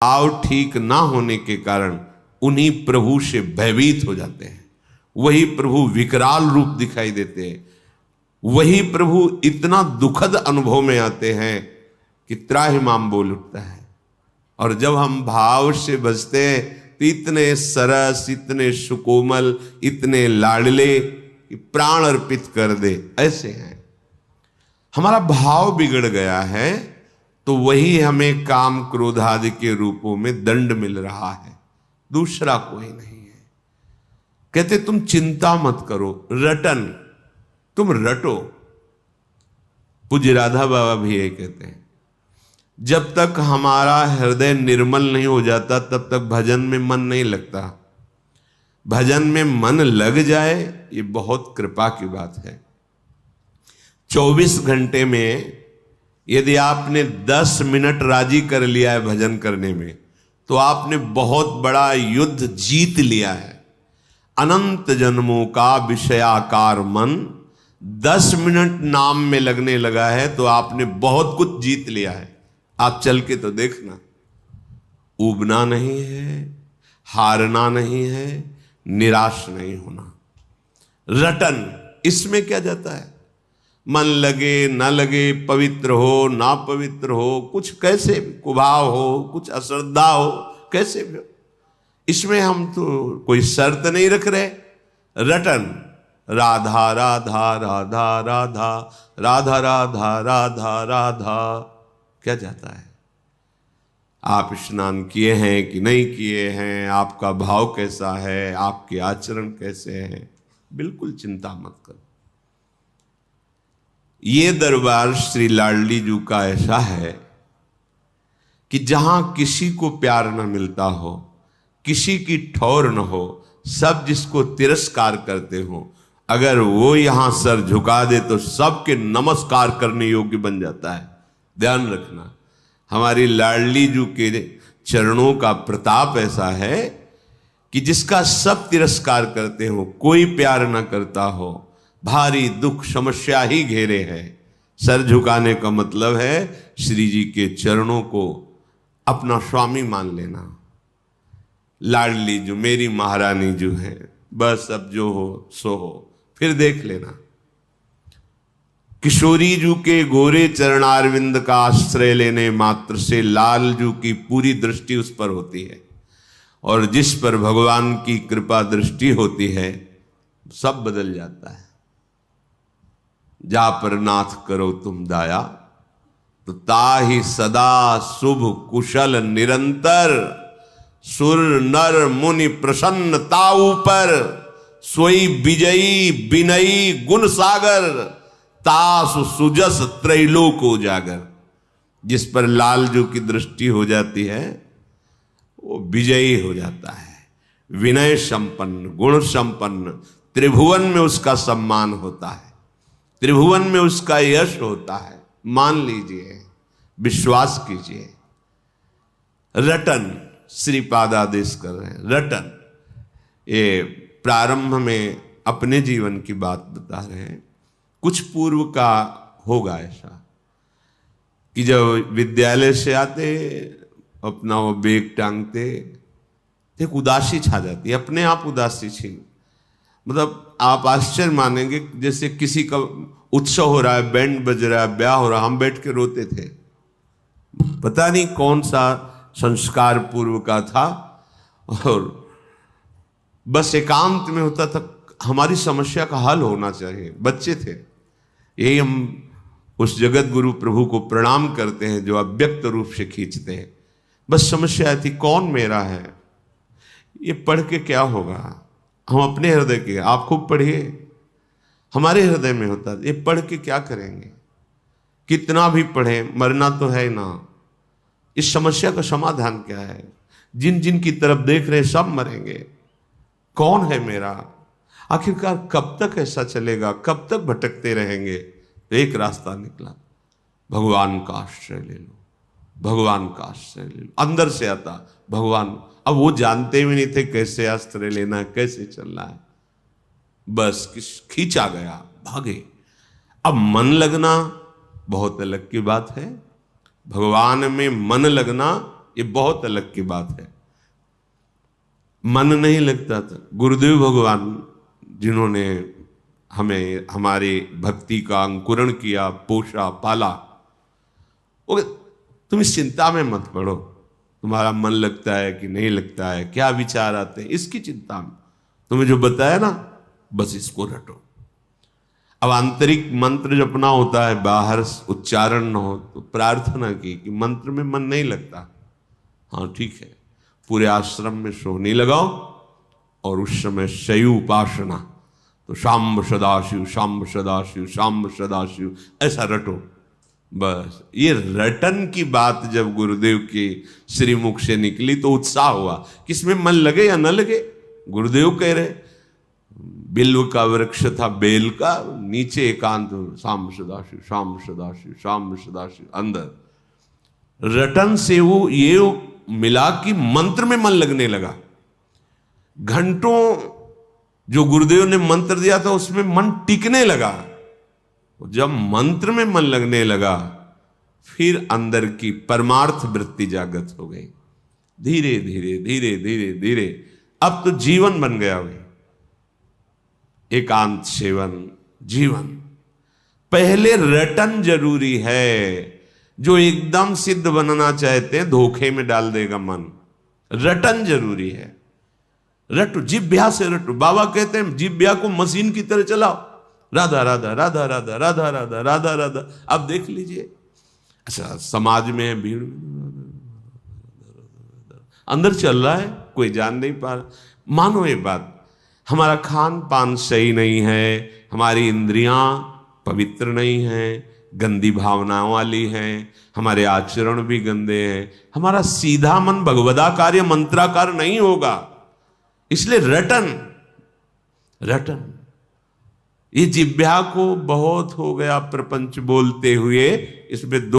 भाव ठीक ना होने के कारण उन्हीं प्रभु से भयभीत हो जाते हैं। वही प्रभु विकराल रूप दिखाई देते हैं। वही प्रभु इतना दुखद अनुभव में आते हैं कि त्राहिमाम बोल उठता है। और जब हम भाव से बचते हैं तो इतने सरस, इतने सुकोमल, इतने लाडले कि प्राण अर्पित कर दे, ऐसे हैं। हमारा भाव बिगड़ गया है तो वही हमें काम क्रोध आदि के रूपों में दंड मिल रहा है, दूसरा कोई नहीं है। कहते तुम चिंता मत करो, रटन, तुम रटो। पूज्य राधा बाबा भी ये कहते हैं, जब तक हमारा हृदय निर्मल नहीं हो जाता तब तक भजन में मन नहीं लगता। भजन में मन लग जाए ये बहुत कृपा की बात है। 24 घंटे में यदि आपने 10 मिनट राजी कर लिया है भजन करने में तो आपने बहुत बड़ा युद्ध जीत लिया है। अनंत जन्मों का विषयाकार मन 10 मिनट नाम में लगने लगा है तो आपने बहुत कुछ जीत लिया है। आप चल के तो देखना, ऊबना नहीं है, हारना नहीं है, निराश नहीं होना। रटन, इसमें क्या जाता है? मन लगे ना लगे, पवित्र हो ना पवित्र हो, कुछ कैसे कुभाव हो, कुछ अश्रद्धा हो, कैसे भी हो, इसमें हम तो कोई शर्त नहीं रख रहे। रटन, राधा राधा राधा राधा राधा राधा राधा राधा, क्या जाता है? आप स्नान किए हैं कि नहीं किए हैं, आपका भाव कैसा है, आपके आचरण कैसे हैं, बिल्कुल चिंता मत करो। ये दरबार श्री लाडली जी का ऐसा है कि जहां किसी को प्यार न मिलता हो, किसी की ठौर न हो, सब जिसको तिरस्कार करते हो, अगर वो यहां सर झुका दे तो सबके नमस्कार करने योग्य बन जाता है। ध्यान रखना, हमारी लाडली जी के चरणों का प्रताप ऐसा है कि जिसका सब तिरस्कार करते हो, कोई प्यार न करता हो, भारी दुख समस्या ही घेरे है। सर झुकाने का मतलब है श्री जी के चरणों को अपना स्वामी मान लेना। लाडली जो मेरी महारानी जो है, बस अब जो हो सो हो, फिर देख लेना। किशोरी जू के गोरे चरणारविंद का आश्रय लेने मात्र से लाल जू की पूरी दृष्टि उस पर होती है, और जिस पर भगवान की कृपा दृष्टि होती है सब बदल जाता है। जा पर नाथ करो तुम दाया, तो ताहि सदा शुभ कुशल निरंतर, सुर नर मुनि प्रसन्न ताऊ पर, सोई विजयी विनयी गुण सागर, तासु सुजस त्रैलोक उजागर। जिस पर लालजू की दृष्टि हो जाती है वो विजयी हो जाता है, विनय संपन्न, गुण संपन्न, त्रिभुवन में उसका सम्मान होता है, त्रिभुवन में उसका यश होता है। मान लीजिए, विश्वास कीजिए। रटन, श्रीपाद आदेश कर रहे हैं, रटन। ये प्रारंभ में अपने जीवन की बात बता रहे हैं। कुछ पूर्व का होगा ऐसा कि जब विद्यालय से आते, अपना वो बैग टांगते, एक उदासी छा जाती है, अपने आप उदासी छीन, मतलब आप आश्चर्य मानेंगे, जैसे किसी का उत्सव हो रहा है, बैंड बज रहा है, ब्याह हो रहा है, हम बैठ के रोते थे। पता नहीं कौन सा संस्कार पूर्व का था, और बस एकांत में होता था, हमारी समस्या का हल होना चाहिए। बच्चे थे, यही हम उस जगत गुरु प्रभु को प्रणाम करते हैं जो अव्यक्त रूप से खींचते हैं। बस समस्या थी, कौन मेरा है, ये पढ़ के क्या होगा। हम अपने हृदय के, आप खूब पढ़िए, हमारे हृदय में होता है, ये पढ़ के क्या करेंगे, कितना भी पढ़े मरना तो है ना। इस समस्या का समाधान क्या है? जिन जिन की तरफ देख रहे सब मरेंगे, कौन है मेरा? आखिरकार कब तक ऐसा चलेगा, कब तक भटकते रहेंगे? तो एक रास्ता निकला, भगवान का आश्रय ले लो, भगवान का आश्रय ले लो। अंदर से आता भगवान। अब वो जानते भी नहीं थे कैसे आश्रय लेना है, कैसे चलना है, बस खींचा गया, भागे। अब मन लगना बहुत अलग की बात है, भगवान में मन लगना ये बहुत अलग की बात है। मन नहीं लगता था। गुरुदेव भगवान जिन्होंने हमें हमारी भक्ति का अंकुरण किया, पोषा, पाला, वो तुम इस चिंता में मत पड़ो, तुम्हारा मन लगता है कि नहीं लगता है, क्या विचार आते हैं, इसकी चिंता में तुम्हें जो बताया ना बस इसको रटो। अब आंतरिक मंत्र जपना होता है, बाहर उच्चारण न हो, तो प्रार्थना की कि मंत्र में मन नहीं लगता, हाँ ठीक है, पूरे आश्रम में सोहनी लगाओ और उस समय शयु उपासना, तो शाम्ब सदाशिव शाम्ब सदाशिव शाम्ब सदाशिव ऐसा रटो। बस ये रटन की बात जब गुरुदेव के श्रीमुख से निकली तो उत्साह हुआ, किसमें मन लगे या न लगे। गुरुदेव कह रहे बिल्व का वृक्ष था बेल का, नीचे एकांत शाम सदाशिव शाम सदाशिव शाम सदाशिव, अंदर रटन से वो ये मिला कि मंत्र में मन लगने लगा। घंटों जो गुरुदेव ने मंत्र दिया था उसमें मन टिकने लगा। जब मंत्र में मन लगने लगा फिर अंदर की परमार्थ वृत्ति जागृत हो गई। धीरे धीरे धीरे धीरे धीरे अब तो जीवन बन गया भाई, एकांत सेवन जीवन। पहले रटन जरूरी है। जो एकदम सिद्ध बनना चाहते हैं धोखे में डाल देगा मन। रटन जरूरी है। रटो, जिभ्या से रटो। बाबा कहते हैं जिभ्या को मशीन की तरह चलाओ, राधा राधा राधा राधा राधा राधा राधा राधा। अब देख लीजिए, अच्छा समाज में है भीड़, अंदर चल रहा है, कोई जान नहीं पा रहा। मानो ये बात, हमारा खान पान सही नहीं है, हमारी इंद्रियां पवित्र नहीं हैं, गंदी भावनाओं वाली हैं, हमारे आचरण भी गंदे हैं, हमारा सीधा मन भगवदाकार्य मंत्राकार नहीं होगा। इसलिए रटन रटन, ये जिह्वा को बहुत हो गया प्रपंच बोलते हुए, इसमें